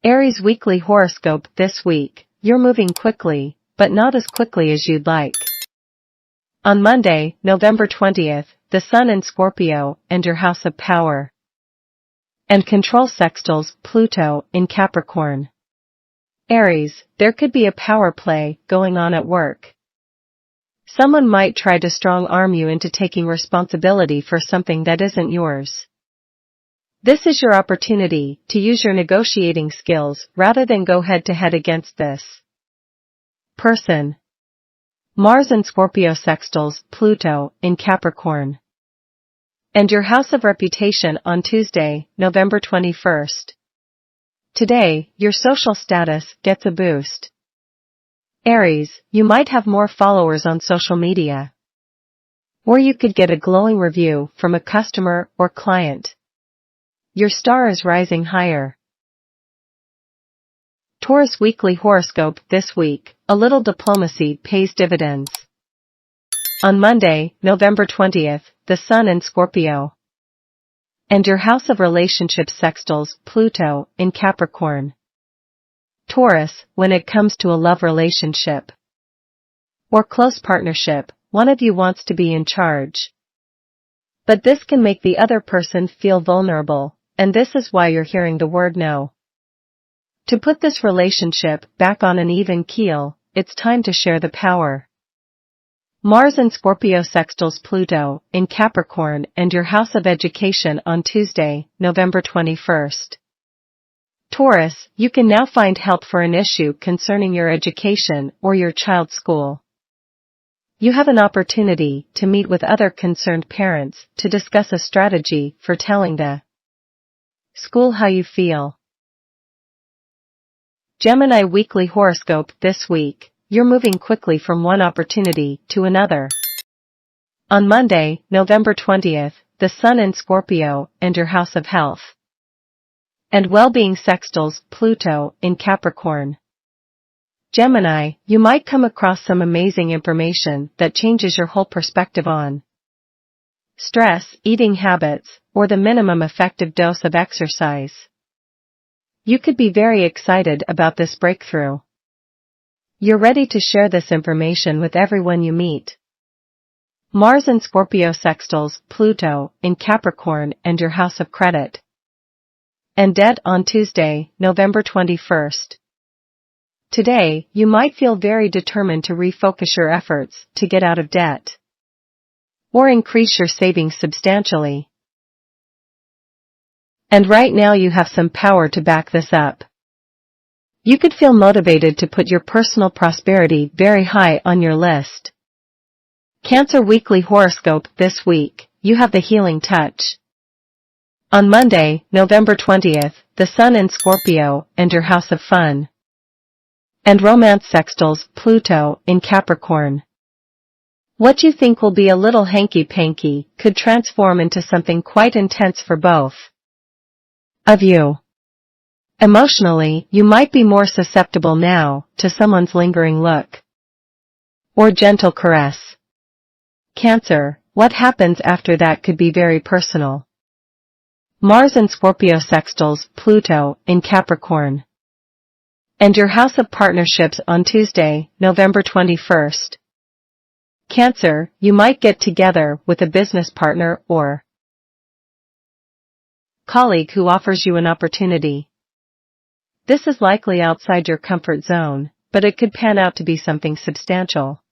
Aries weekly horoscope this week. You're moving quickly, but not as quickly as you'd like. On Monday, November 20th, the Sun in Scorpio and your house of power and control sextiles Pluto in Capricorn. Aries, there could be a power play going on at work. Someone might try to strong-arm you into taking responsibility for something that isn't yours. This is your opportunity to use your negotiating skills rather than go head-to-head against this person. Mars in Scorpio sextiles Pluto in Capricorn. And your house of reputation on Tuesday, November 21st. Today, your social status gets a boost. Aries, you might have more followers on social media. Or you could get a glowing review from a customer or client. Your star is rising higher. Taurus weekly horoscope this week. A little diplomacy pays dividends. On Monday, November 20th, the Sun in Scorpio and your house of relationships sextiles Pluto in Capricorn. Taurus, when it comes to a love relationship or close partnership, one of you wants to be in charge. But this can make the other person feel vulnerable, and this is why you're hearing the word no. To put this relationship back on an even keel, it's time to share the power. Mars in Scorpio sextiles Pluto in Capricorn and your house of education on Tuesday, November 21st. Taurus, you can now find help for an issue concerning your education or your child's school. You have an opportunity to meet with other concerned parents to discuss a strategy for telling the school how you feel. Gemini weekly horoscope this week. You're moving quickly from one opportunity to another. On Monday, November 20th, the Sun in Scorpio and your house of health and well-being sextiles Pluto in Capricorn. Gemini, you might come across some amazing information that changes your whole perspective on stress, eating habits, or the minimum effective dose of exercise. You could be very excited about this breakthrough. You're ready to share this information with everyone you meet. Mars in Scorpio sextiles Pluto in Capricorn and your house of credit and debt on Tuesday, November 21st. Today, you might feel very determined to refocus your efforts to get out of debt or increase your savings substantially. And right now you have some power to back this up. You could feel motivated to put your personal prosperity very high on your list. Cancer weekly horoscope this week. You have the healing touch. On Monday, November 20th, the Sun in Scorpio and your house of fun and romance sextiles Pluto in Capricorn. What you think will be a little hanky-panky could transform into something quite intense for both of you. Emotionally, you might be more susceptible now to someone's lingering look or gentle caress. Cancer, what happens after that could be very personal. Mars in Scorpio sextiles Pluto in Capricorn and your house of partnerships on Tuesday, November 21st. Cancer, you might get together with a business partner or colleague who offers you an opportunity. This is likely outside your comfort zone, but it could pan out to be something substantial.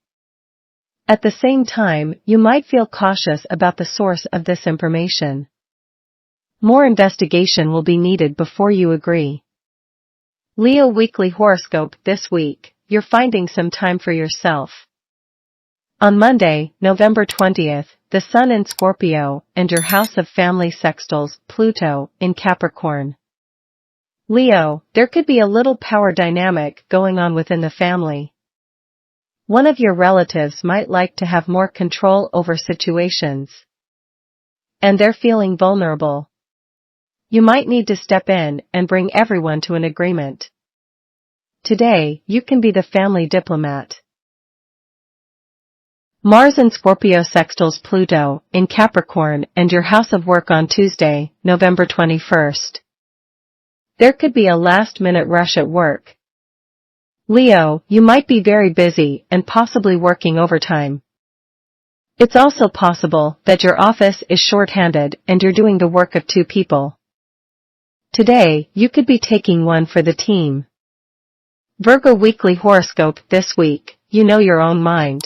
At the same time, you might feel cautious about the source of this information. More investigation will be needed before you agree. Leo weekly horoscope this week. You're finding some time for yourself. On Monday, November 20th, the Sun in Scorpio and your house of family sextiles Pluto in Capricorn. Leo, there could be a little power dynamic going on within the family. One of your relatives might like to have more control over situations, and they're feeling vulnerable. You might need to step in and bring everyone to an agreement. Today, you can be the family diplomat. Mars in Scorpio sextiles Pluto in Capricorn and your house of work on Tuesday, November 21st. There could be a last-minute rush at work. Leo, you might be very busy and possibly working overtime. It's also possible that your office is short-handed and you're doing the work of two people. Today, you could be taking one for the team. Virgo weekly horoscope this week, you know your own mind.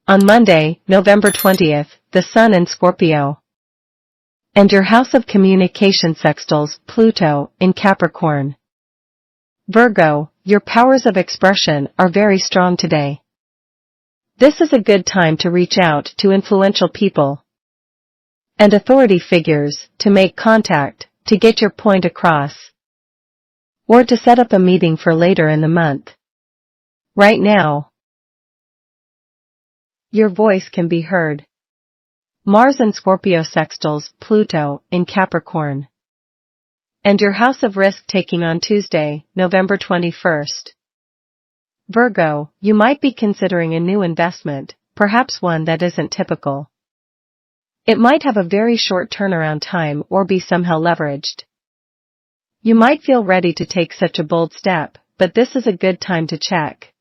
On Monday, November 20th, the Sun in Scorpio. And your house of communication sextiles Pluto in Capricorn. Virgo, your powers of expression are very strong today. This is a good time to reach out to influential people and authority figures to make contact, to get your point across, or to set up a meeting for later in the month. Right now, your voice can be heard. Mars in Scorpio sextiles Pluto in Capricorn. And your house of risk-taking on Tuesday, November 21st. Virgo, you might be considering a new investment, perhaps one that isn't typical. It might have a very short turnaround time or be somehow leveraged. You might feel ready to take such a bold step, but this is a good time to check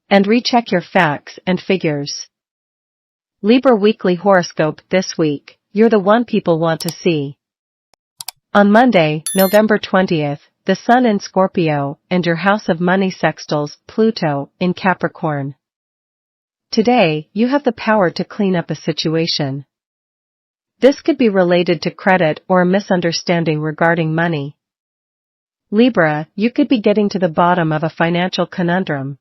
and recheck your facts and figures. Libra weekly horoscope this week, you're the one people want to see. On Monday, November 20th, the Sun in Scorpio and your house of money sextiles Pluto in Capricorn. Today, you have the power to clean up a situation. This could be related to credit or a misunderstanding regarding money. Libra, you could be getting to the bottom of a financial conundrum.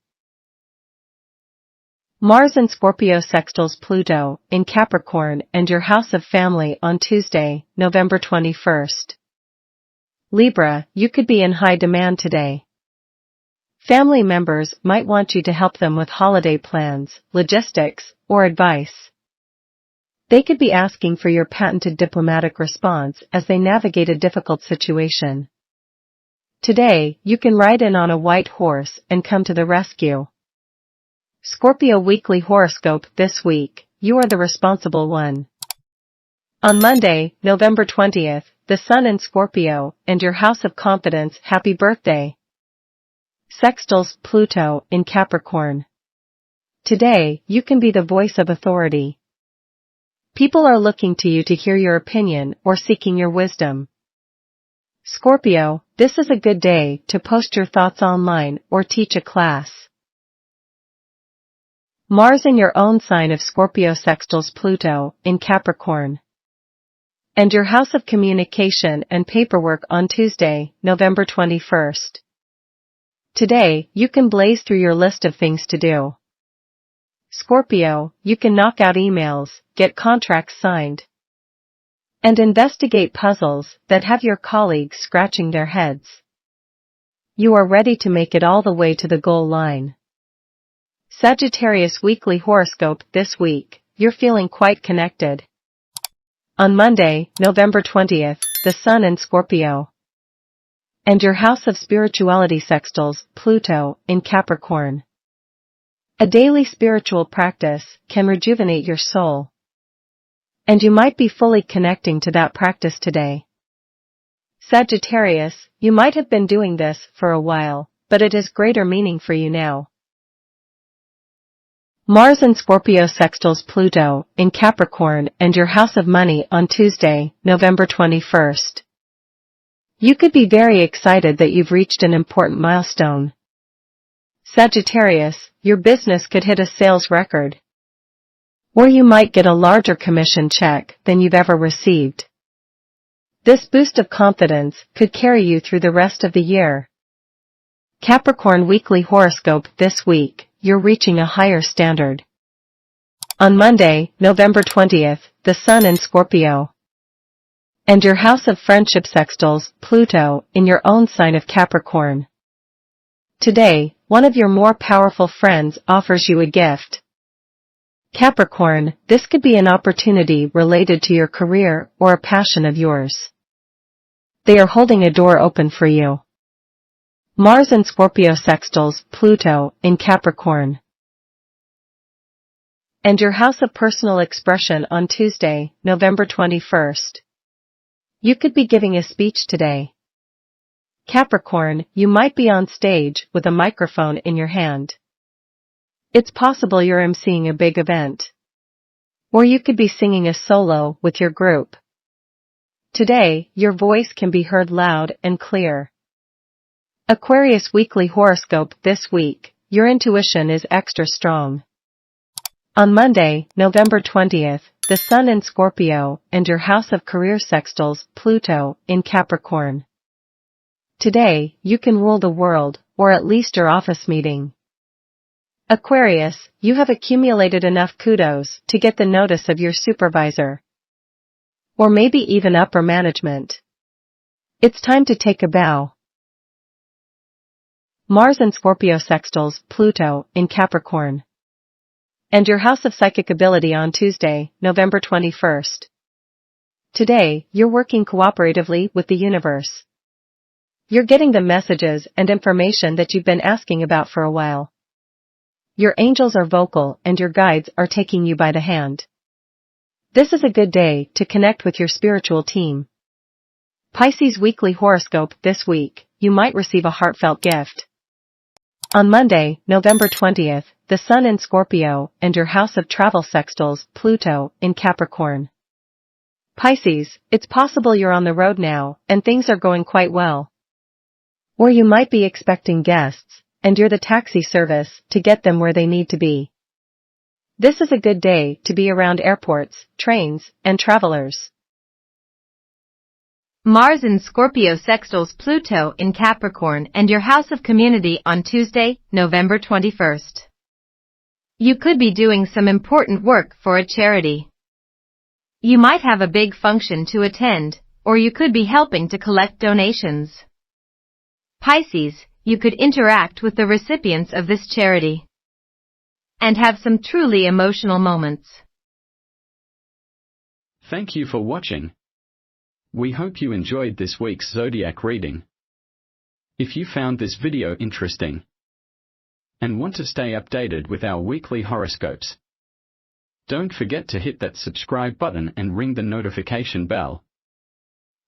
Mars in Scorpio sextiles Pluto in Capricorn and your house of family on Tuesday, November 21st. Libra, you could be in high demand today. Family members might want you to help them with holiday plans, logistics, or advice. They could be asking for your patented diplomatic response as they navigate a difficult situation. Today, you can ride in on a white horse and come to the rescue. Scorpio weekly horoscope this week, you are the responsible one. On Monday, November 20th, the Sun in Scorpio and your house of confidence happy birthday. Sextiles Pluto in Capricorn. Today, you can be the voice of authority. People are looking to you to hear your opinion or seeking your wisdom. Scorpio, this is a good day to post your thoughts online or teach a class. Mars in your own sign of Scorpio sextiles Pluto in Capricorn. And your house of communication and paperwork on Tuesday, November 21st. Today, you can blaze through your list of things to do. Scorpio, you can knock out emails, get contracts signed, and investigate puzzles that have your colleagues scratching their heads. You are ready to make it all the way to the goal line. Sagittarius weekly horoscope this week, you're feeling quite connected. On Monday, November 20th, the Sun in Scorpio. And your house of spirituality sextiles Pluto in Capricorn. A daily spiritual practice can rejuvenate your soul. And you might be fully connecting to that practice today. Sagittarius, you might have been doing this for a while, but it has greater meaning for you now. Mars in Scorpio sextiles Pluto in Capricorn and your house of money on Tuesday, November 21st. You could be very excited that you've reached an important milestone. Sagittarius, your business could hit a sales record. Or you might get a larger commission check than you've ever received. This boost of confidence could carry you through the rest of the year. Capricorn weekly horoscope this week, you're reaching a higher standard. On Monday, November 20th, the Sun in Scorpio. And your house of friendship sextiles Pluto in your own sign of Capricorn. Today, one of your more powerful friends offers you a gift. Capricorn, this could be an opportunity related to your career or a passion of yours. They are holding a door open for you. Mars in Scorpio sextiles Pluto in Capricorn. And your house of personal expression on Tuesday, November 21st. You could be giving a speech today. Capricorn, you might be on stage with a microphone in your hand. It's possible you're emceeing a big event. Or you could be singing a solo with your group. Today, your voice can be heard loud and clear. Aquarius weekly horoscope this week, your intuition is extra strong. On Monday, November 20th, the Sun in Scorpio and your house of career sextiles Pluto in Capricorn. Today, you can rule the world, or at least your office meeting. Aquarius, you have accumulated enough kudos to get the notice of your supervisor. Or maybe even upper management. It's time to take a bow. Mars in Scorpio sextiles Pluto in Capricorn. And your house of psychic ability on Tuesday, November 21st. Today, you're working cooperatively with the universe. You're getting the messages and information that you've been asking about for a while. Your angels are vocal and your guides are taking you by the hand. This is a good day to connect with your spiritual team. Pisces weekly horoscope this week, you might receive a heartfelt gift. On Monday, November 20th, the Sun in Scorpio and your house of travel sextiles Pluto in Capricorn. Pisces, it's possible you're on the road now and things are going quite well. Or you might be expecting guests, and you're the taxi service to get them where they need to be. This is a good day to be around airports, trains, and travelers. Mars in Scorpio sextiles Pluto in Capricorn and your house of community on Tuesday, November 21st. You could be doing some important work for a charity. You might have a big function to attend, or you could be helping to collect donations. Pisces, you could interact with the recipients of this charity and have some truly emotional moments. Thank you for watching. We hope you enjoyed this week's zodiac reading. If you found this video interesting and want to stay updated with our weekly horoscopes, don't forget to hit that subscribe button and ring the notification bell.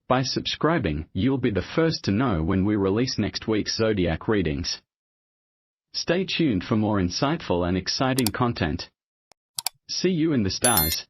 By subscribing, you'll be the first to know when we release next week's zodiac readings. Stay tuned for more insightful and exciting content. See you in the stars.